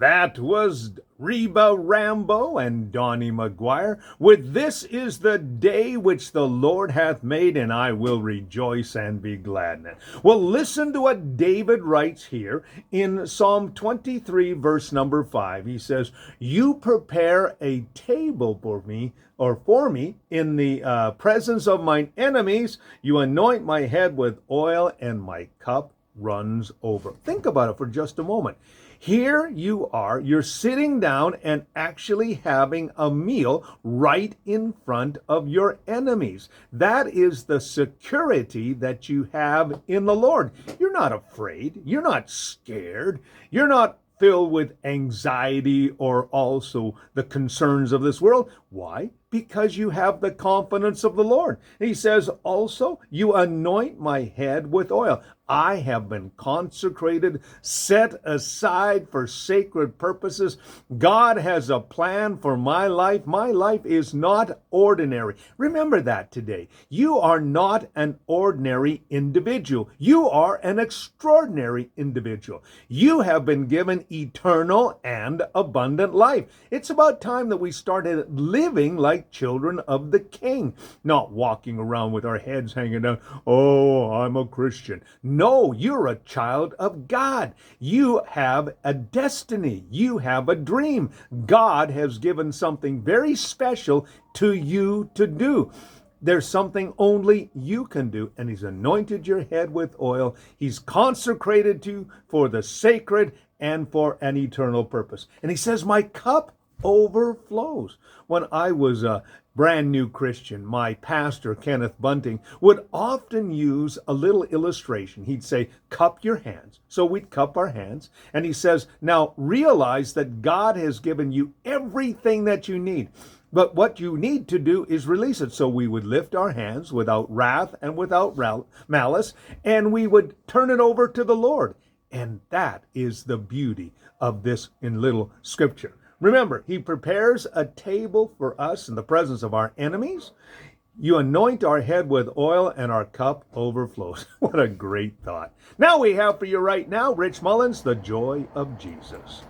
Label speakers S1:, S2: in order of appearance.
S1: That was Reba Rambo and Donnie McGuire with "This is the day which the Lord hath made, and I will rejoice and be glad in it." Well, listen to what David writes here in Psalm 23, verse number 5. He says, "You prepare a table for me in the presence of mine enemies. You anoint my head with oil, and my cup runs over." Think about it for just a moment. Here you're sitting down and actually having a meal right in front of your enemies. That is the security that you have in the Lord. You're not afraid. You're not scared. You're not filled with anxiety or also the concerns of this world. Why? Because you have the confidence of the Lord. He says also, "You anoint my head with oil." I have been consecrated, set aside for sacred purposes. God has a plan for my life. My life is not ordinary. Remember that today. You are not an ordinary individual. You are an extraordinary individual. You have been given eternal and abundant life. It's about time that we started living like children of the King, not walking around with our heads hanging down. "Oh, I'm a Christian." No, you're a child of God. You have a destiny. You have a dream. God has given something very special to you to do. There's something only you can do, and He's anointed your head with oil. He's consecrated you for the sacred and for an eternal purpose. And He says, "My cup overflows." When I was a brand new Christian, my pastor, Kenneth Bunting, would often use a little illustration. He'd say, "Cup your hands." So we'd cup our hands. And he says, "Now realize that God has given you everything that you need. But what you need to do is release it." So we would lift our hands without wrath and without malice, and we would turn it over to the Lord. And that is the beauty of this in little scripture. Remember, He prepares a table for us in the presence of our enemies. You anoint our head with oil, and our cup overflows. What a great thought. Now we have for you right now, Rich Mullins, "The Joy of Jesus."